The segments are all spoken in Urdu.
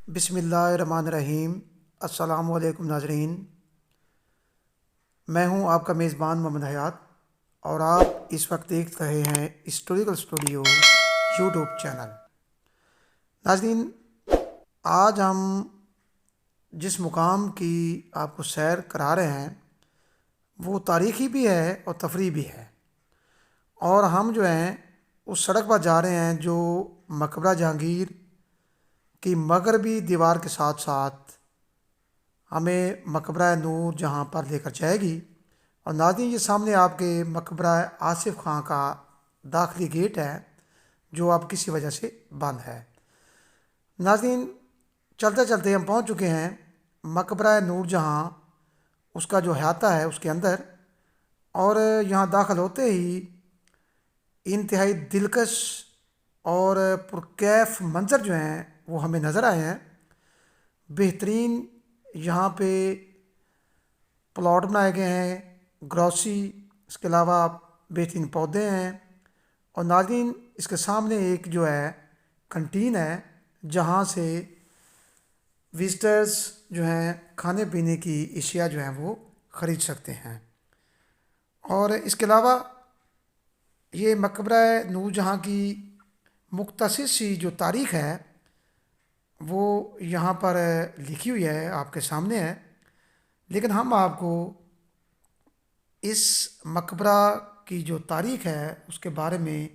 بسم اللہ الرحمن الرحیم۔ السلام علیکم ناظرین، میں ہوں آپ کا میزبان محمد حیات، اور آپ اس وقت دیکھ رہے ہیں ہسٹوریکل اسٹوڈیو یوٹیوب چینل۔ ناظرین، آج ہم جس مقام کی آپ کو سیر کرا رہے ہیں وہ تاریخی بھی ہے اور تفریحی بھی ہے، اور ہم جو ہیں اس سڑک پر جا رہے ہیں جو مقبرہ جہانگیر کی مغربی دیوار کے ساتھ ساتھ ہمیں مقبرہ نور جہاں پر لے کر جائے گی۔ اور ناظرین، یہ سامنے آپ کے مقبرہ آصف خان کا داخلی گیٹ ہے جو اب کسی وجہ سے بند ہے۔ ناظرین، چلتے چلتے ہم پہنچ چکے ہیں مقبرہ نور جہاں، اس کا جو احاطہ ہے اس کے اندر، اور یہاں داخل ہوتے ہی انتہائی دلکش اور پرکیف منظر جو ہیں وہ ہمیں نظر آئے ہیں۔ بہترین یہاں پہ پلاٹ بنائے گئے ہیں، گروسری، اس کے علاوہ بہترین پودے ہیں، اور ناظرین اس کے سامنے ایک جو ہے کنٹین ہے جہاں سے وزٹرز جو ہیں کھانے پینے کی اشیاء جو ہیں وہ خرید سکتے ہیں۔ اور اس کے علاوہ یہ مقبرہ نور جہاں کی مختصر سی جو تاریخ ہے وہ یہاں پر لکھی ہوئی ہے، آپ کے سامنے ہے، لیکن ہم آپ کو اس مقبرہ کی جو تاریخ ہے اس کے بارے میں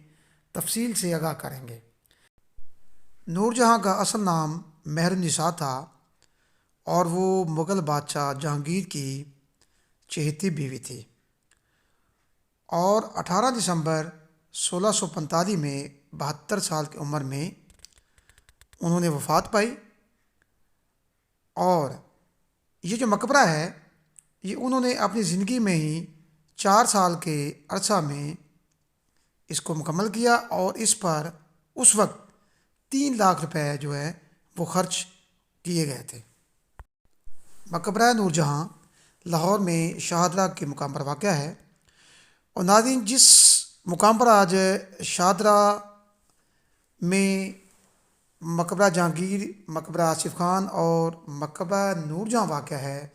تفصیل سے آگاہ کریں گے۔ نور جہاں کا اصل نام مہر النساء تھا، اور وہ مغل بادشاہ جہانگیر کی چہیتی بیوی تھی، اور 18 دسمبر 1645 میں 72 سال کی عمر میں انہوں نے وفات پائی۔ اور یہ جو مقبرہ ہے یہ انہوں نے اپنی زندگی میں ہی 4 سال کے عرصہ میں اس کو مکمل کیا، اور اس پر اس وقت 3 لاکھ روپے جو ہے وہ خرچ کیے گئے تھے۔ مقبرہ نور جہاں لاہور میں شاہدرہ کے مقام پر واقع ہے، اور ناظرین جس مقام پر آج شاہدرہ میں مقبرہ جہانگیر، مقبرہ آصف خان اور مقبرہ نور جہاں واقع ہے،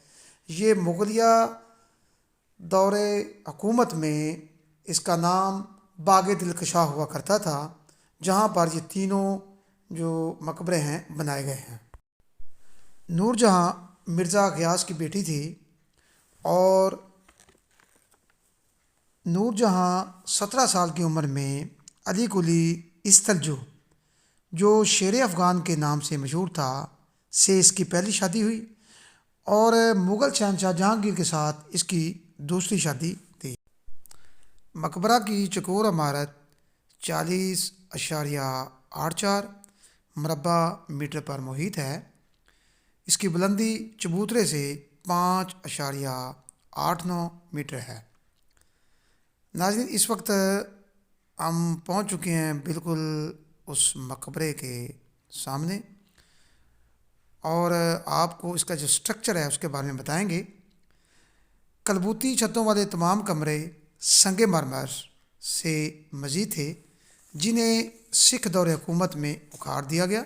یہ مغلیہ دور حکومت میں اس کا نام باغ دلکشا ہوا کرتا تھا، جہاں پر یہ تینوں جو مقبرے ہیں بنائے گئے ہیں۔ نور جہاں مرزا غیاث کی بیٹی تھی، اور نور جہاں 17 سال کی عمر میں علی قلی استلجو، جو شیر افغان کے نام سے مشہور تھا، سے اس کی پہلی شادی ہوئی، اور مغل شہنشاہ جہانگیر کے ساتھ اس کی دوسری شادی تھی۔ مقبرہ کی چکور عمارت 40.84 مربع میٹر پر محیط ہے۔ اس کی بلندی چبوترے سے 5.89 میٹر ہے۔ ناظرین، اس وقت ہم پہنچ چکے ہیں بالکل اس مقبرے کے سامنے، اور آپ کو اس کا جو سٹرکچر ہے اس کے بارے میں بتائیں گے۔ کلبوتی چھتوں والے تمام کمرے سنگ مرمر سے مزید تھے، جنہیں سکھ دور حکومت میں اکھاڑ دیا گیا۔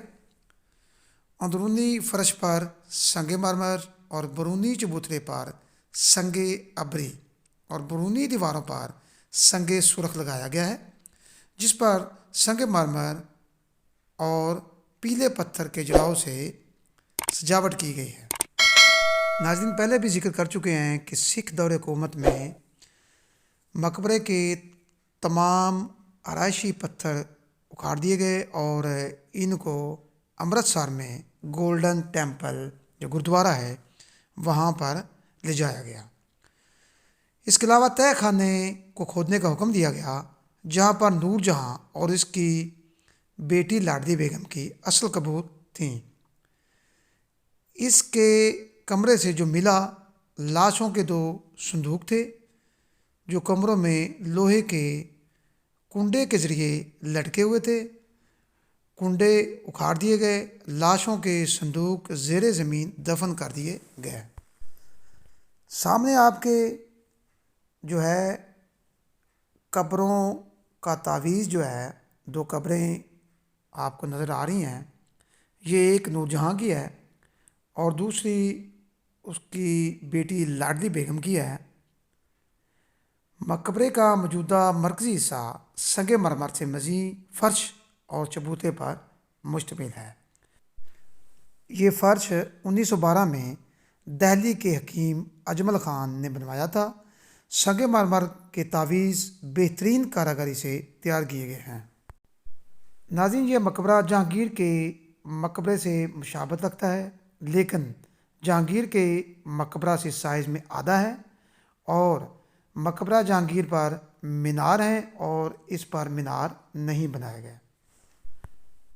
اندرونی فرش پر سنگ مرمر اور برونی چبوترے پر سنگ ابری اور برونی دیواروں پر سنگ سرخ لگایا گیا ہے، جس پر سنگ مرمر اور پیلے پتھر کے جڑاؤ سے سجاوٹ کی گئی ہے۔ ناظرین، پہلے بھی ذکر کر چکے ہیں کہ سکھ دور حکومت میں مقبرے کے تمام آرائشی پتھر اکھاڑ دیے گئے، اور ان کو امرتسر میں گولڈن ٹیمپل جو گرودوارہ ہے وہاں پر لے جایا گیا۔ اس کے علاوہ تہہ خانے کو کھودنے کا حکم دیا گیا، جہاں پر نور جہاں اور اس کی بیٹی لاڈلی بیگم کی اصل قبور تھیں۔ اس کے کمرے سے جو ملا لاشوں کے 2 صندوق تھے، جو کمروں میں لوہے کے کنڈے کے ذریعے لٹکے ہوئے تھے۔ کنڈے اکھاڑ دیے گئے، لاشوں کے صندوق زیر زمین دفن کر دیے گئے۔ سامنے آپ کے جو ہے قبروں کا تعویذ جو ہے، 2 قبریں آپ کو نظر آ رہی ہیں، یہ ایک نور جہاں کی ہے اور دوسری اس کی بیٹی لاڈلی بیگم کی ہے۔ مقبرے کا موجودہ مرکزی حصہ سنگ مرمر سے مزین فرش اور چبوتے پر مشتمل ہے۔ یہ فرش 1912 میں دہلی کے حکیم اجمل خان نے بنوایا تھا۔ سنگ مرمر کے تعویذ بہترین کاریگری سے تیار کیے گئے ہیں۔ ناظرین، یہ مقبرہ جہانگیر کے مقبرے سے مشابہت رکھتا ہے، لیکن جہانگیر کے مقبرہ سے سائز میں آدھا ہے، اور مقبرہ جہانگیر پر مینار ہیں اور اس پر مینار نہیں بنایا گیا۔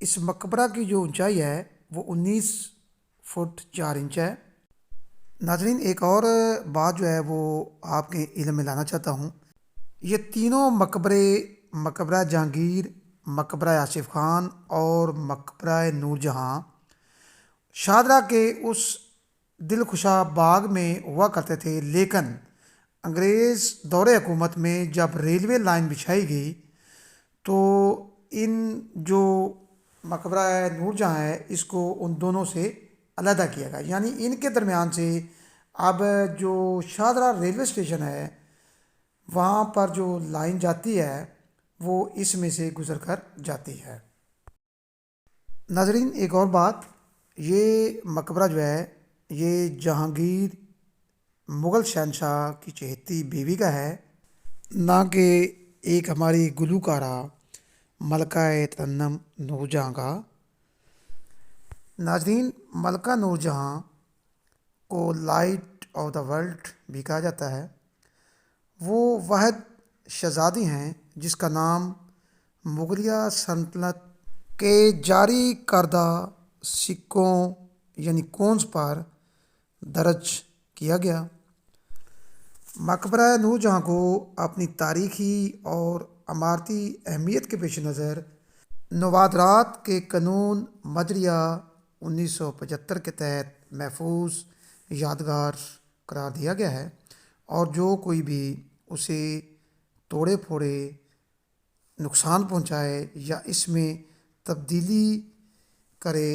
اس مقبرہ کی جو اونچائی ہے وہ 19 فٹ 4 انچ ہے۔ ناظرین، ایک اور بات جو ہے وہ آپ کے علم میں لانا چاہتا ہوں۔ یہ تینوں مقبرے، مقبرہ جہانگیر، مقبرہ آصف خان اور مقبرہ نور جہاں، شاہدرہ کے اس دلخشا باغ میں ہوا کرتے تھے، لیکن انگریز دور حکومت میں جب ریلوے لائن بچھائی گئی تو ان جو مقبرہ نور جہاں ہے اس کو ان دونوں سے علیحدہ کیا گیا، یعنی ان کے درمیان سے اب جو شاہدرہ ریلوے اسٹیشن ہے وہاں پر جو لائن جاتی ہے وہ اس میں سے گزر کر جاتی ہے۔ ناظرین، ایک اور بات، یہ مقبرہ جو ہے یہ جہانگیر مغل شہنشاہ کی چہیتی بیوی کا ہے، نہ کہ ایک ہماری گلوکارہ ملکہ ترنم نور جہاں کا۔ ناظرین، ملکہ نور جہاں کو لائٹ آف دا ورلڈ بھی کہا جاتا ہے۔ وہ واحد شہزادی ہیں جس کا نام مغلیہ سلطنت کے جاری کردہ سکوں یعنی کونز پر درج کیا گیا۔ مقبرہ نور جہاں کو اپنی تاریخی اور عمارتی اہمیت کے پیش نظر نوادرات کے قانون مجریہ 1975 کے تحت محفوظ یادگار قرار دیا گیا ہے، اور جو کوئی بھی اسے توڑے پھوڑے، نقصان پہنچائے یا اس میں تبدیلی کرے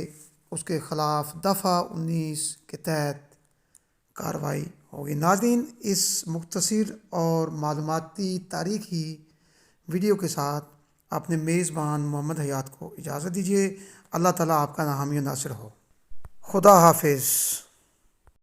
اس کے خلاف دفعہ 19 کے تحت کارروائی ہوگی۔ ناظرین، اس مختصر اور معلوماتی تاریخی ویڈیو کے ساتھ اپنے میزبان محمد حیات کو اجازت دیجیے۔ اللہ تعالیٰ آپ کا حامی و ناصر ہو۔ خدا حافظ۔